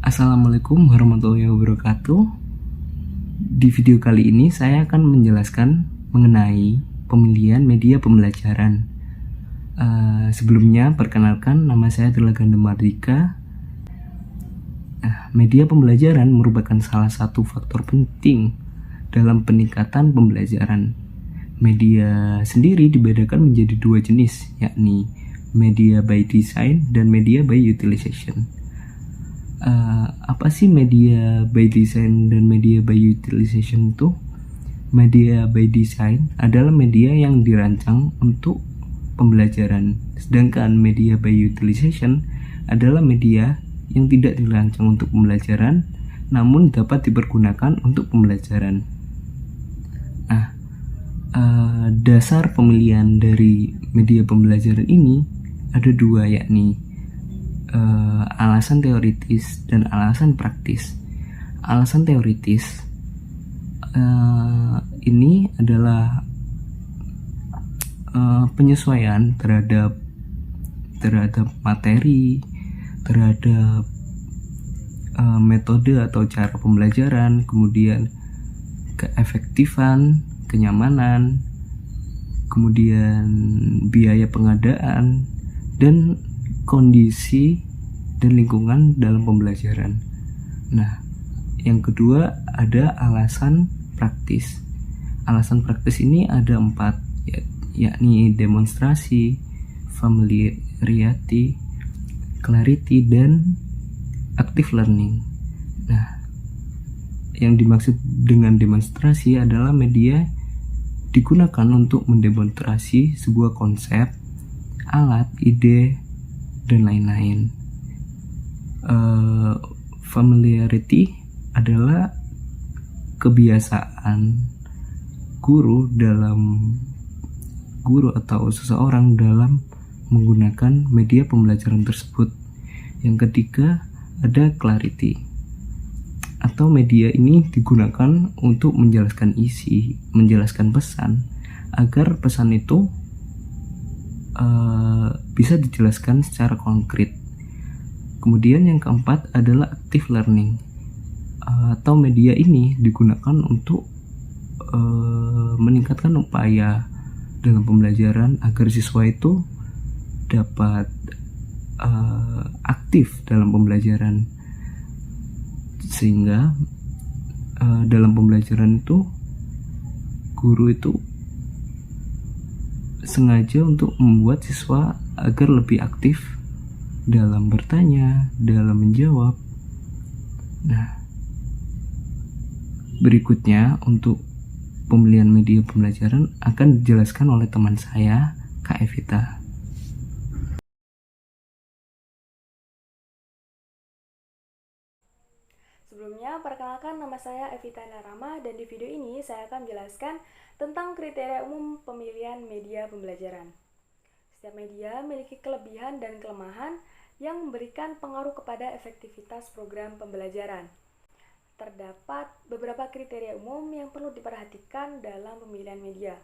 Assalamualaikum warahmatullahi wabarakatuh. Di video kali ini saya akan menjelaskan mengenai pemilihan media pembelajaran. Sebelumnya, perkenalkan, nama saya adalah Ganda Mardika. Media pembelajaran merupakan salah satu faktor penting dalam peningkatan pembelajaran. Media sendiri dibedakan menjadi dua jenis, yakni media by design dan media by utilization. Apa sih media by design dan media by utilization itu? Media by design adalah media yang dirancang untuk pembelajaran, sedangkan media by utilization adalah media yang tidak dirancang untuk pembelajaran namun dapat dipergunakan untuk pembelajaran. Dasar pemilihan dari media pembelajaran ini ada dua, yakni alasan teoritis dan alasan praktis. Alasan teoritis ini adalah penyesuaian terhadap materi, terhadap metode atau cara pembelajaran, kemudian keefektifan, kenyamanan, kemudian biaya pengadaan, dan kondisi dan lingkungan dalam pembelajaran. Nah, yang kedua ada alasan praktis. Alasan praktis ini ada 4, yakni demonstrasi, familiarity, clarity, dan active learning. Nah, yang dimaksud dengan demonstrasi adalah media digunakan untuk mendemonstrasi sebuah konsep, alat, ide, dan lain-lain. Familiarity adalah kebiasaan guru atau seseorang dalam menggunakan media pembelajaran tersebut. Yang ketiga ada clarity, atau media ini digunakan untuk menjelaskan isi, menjelaskan pesan agar pesan itu bisa dijelaskan secara konkret. Kemudian yang keempat adalah active learning, atau media ini digunakan untuk meningkatkan upaya dalam pembelajaran agar siswa itu dapat aktif dalam pembelajaran, sehingga dalam pembelajaran itu guru itu sengaja untuk membuat siswa agar lebih aktif dalam bertanya, dalam menjawab. Nah, berikutnya untuk pemilihan media pembelajaran akan dijelaskan oleh teman saya, Kak Evita. Sebelumnya, perkenalkan, nama saya Evita Narama, dan di video ini saya akan menjelaskan tentang kriteria umum pemilihan media pembelajaran. Setiap media memiliki kelebihan dan kelemahan yang memberikan pengaruh kepada efektivitas program pembelajaran. Terdapat beberapa kriteria umum yang perlu diperhatikan dalam pemilihan media.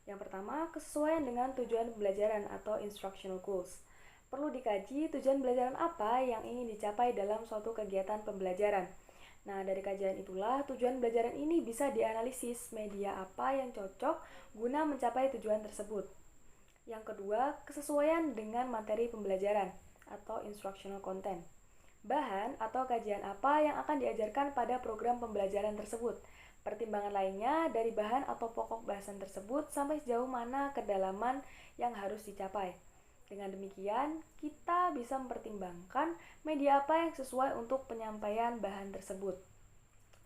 Yang pertama, kesesuaian dengan tujuan pembelajaran atau instructional goals. Perlu dikaji tujuan pembelajaran apa yang ingin dicapai dalam suatu kegiatan pembelajaran. Nah, dari kajian itulah tujuan pembelajaran ini bisa dianalisis media apa yang cocok guna mencapai tujuan tersebut. Yang kedua, kesesuaian dengan materi pembelajaran atau instructional content. Bahan atau kajian apa yang akan diajarkan pada program pembelajaran tersebut. Pertimbangan lainnya dari bahan atau pokok bahasan tersebut sampai sejauh mana kedalaman yang harus dicapai. Dengan demikian, kita bisa mempertimbangkan media apa yang sesuai untuk penyampaian bahan tersebut.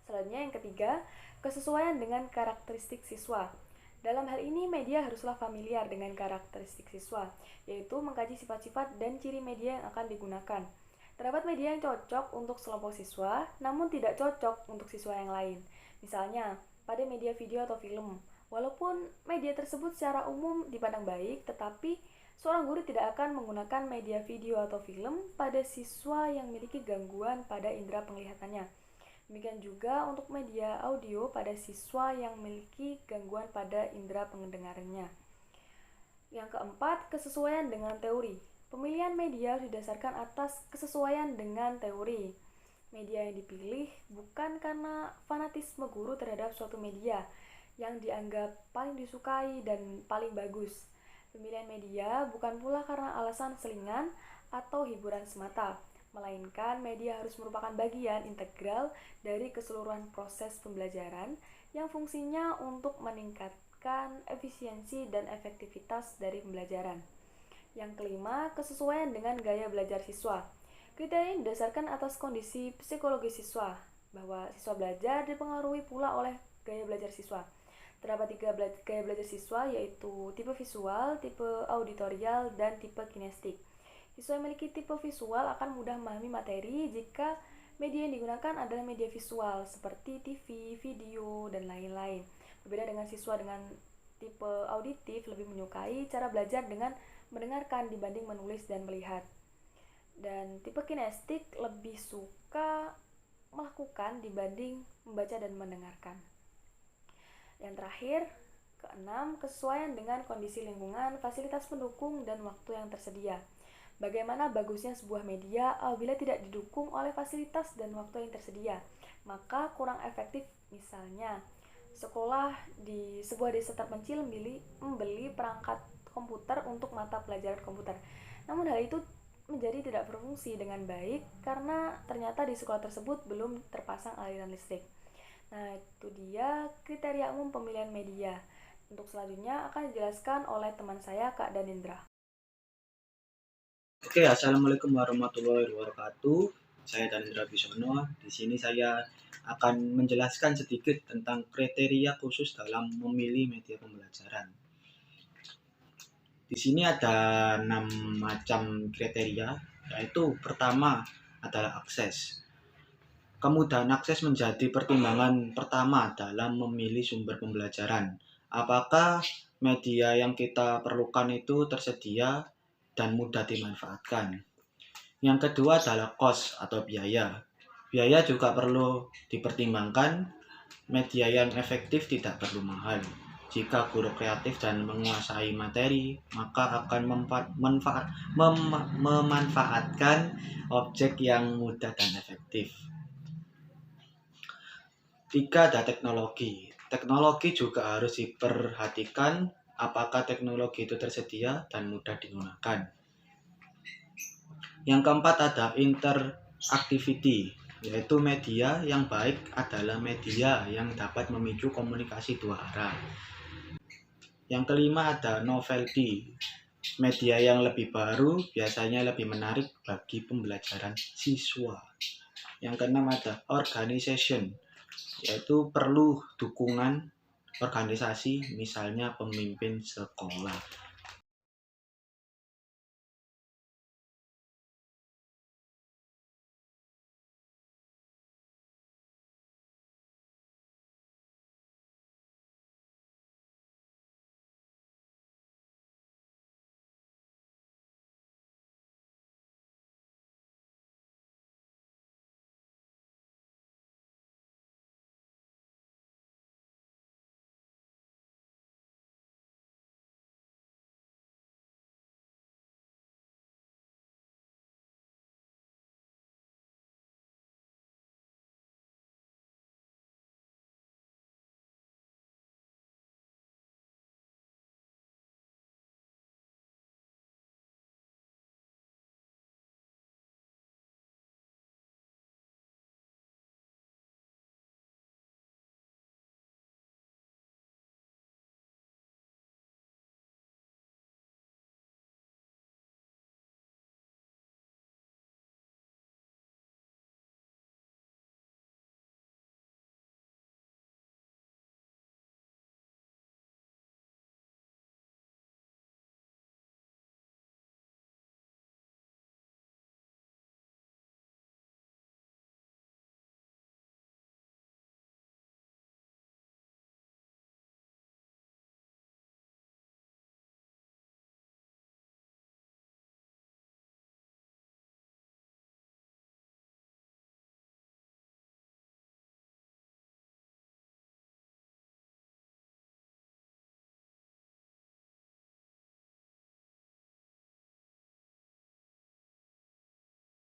Selanjutnya yang ketiga, kesesuaian dengan karakteristik siswa. Dalam hal ini, media haruslah familiar dengan karakteristik siswa, yaitu mengkaji sifat-sifat dan ciri media yang akan digunakan. Terdapat media yang cocok untuk sekelompok siswa, namun tidak cocok untuk siswa yang lain. Misalnya, pada media video atau film, walaupun media tersebut secara umum dipandang baik, tetapi seorang guru tidak akan menggunakan media video atau film pada siswa yang memiliki gangguan pada indera penglihatannya. Demikian juga untuk media audio pada siswa yang memiliki gangguan pada indera pendengarannya. Yang keempat, kesesuaian dengan teori. Pemilihan media didasarkan atas kesesuaian dengan teori. Media yang dipilih bukan karena fanatisme guru terhadap suatu media yang dianggap paling disukai dan paling bagus. Pemilihan media bukan pula karena alasan selingan atau hiburan semata, melainkan media harus merupakan bagian integral dari keseluruhan proses pembelajaran yang fungsinya untuk meningkatkan efisiensi dan efektivitas dari pembelajaran. Yang kelima, kesesuaian dengan gaya belajar siswa. Kriteria ini didasarkan atas kondisi psikologi siswa, bahwa siswa belajar dipengaruhi pula oleh gaya belajar siswa. Terdapat tiga gaya belajar siswa, yaitu tipe visual, tipe auditorial, dan tipe kinestik. Siswa yang memiliki tipe visual akan mudah memahami materi jika media yang digunakan adalah media visual, seperti TV, video, dan lain-lain. Berbeda dengan siswa dengan tipe auditif, lebih menyukai cara belajar dengan mendengarkan dibanding menulis dan melihat. Dan tipe kinestik lebih suka melakukan dibanding membaca dan mendengarkan. Yang terakhir, keenam, kesesuaian dengan kondisi lingkungan, fasilitas pendukung, dan waktu yang tersedia. Bagaimana bagusnya sebuah media apabila tidak didukung oleh fasilitas dan waktu yang tersedia, maka kurang efektif. Misalnya, sekolah di sebuah desa terpencil membeli perangkat komputer untuk mata pelajaran komputer. Namun hal itu menjadi tidak berfungsi dengan baik karena ternyata di sekolah tersebut belum terpasang aliran listrik. Nah, itu dia kriteria umum pemilihan media. Untuk selanjutnya akan dijelaskan oleh teman saya, Kak Danindra. Oke, assalamualaikum warahmatullahi wabarakatuh. Saya Danindra Bisono. Di sini saya akan menjelaskan sedikit tentang kriteria khusus dalam memilih media pembelajaran. Di sini ada 6 macam kriteria, yaitu pertama adalah akses. Kemudahan akses menjadi pertimbangan pertama dalam memilih sumber pembelajaran. Apakah media yang kita perlukan itu tersedia dan mudah dimanfaatkan. Yang kedua adalah cost atau biaya. Biaya juga perlu dipertimbangkan. Media yang efektif tidak perlu mahal. Jika guru kreatif dan menguasai materi, maka akan memanfaatkan objek yang mudah dan efektif. 3 ada teknologi. Teknologi juga harus diperhatikan apakah teknologi itu tersedia dan mudah digunakan. Yang keempat ada interactivity, yaitu media yang baik adalah media yang dapat memicu komunikasi dua arah. Yang kelima ada novelty, media yang lebih baru biasanya lebih menarik bagi pembelajaran siswa. Yang keenam ada organization, yaitu perlu dukungan organisasi, misalnya pemimpin sekolah.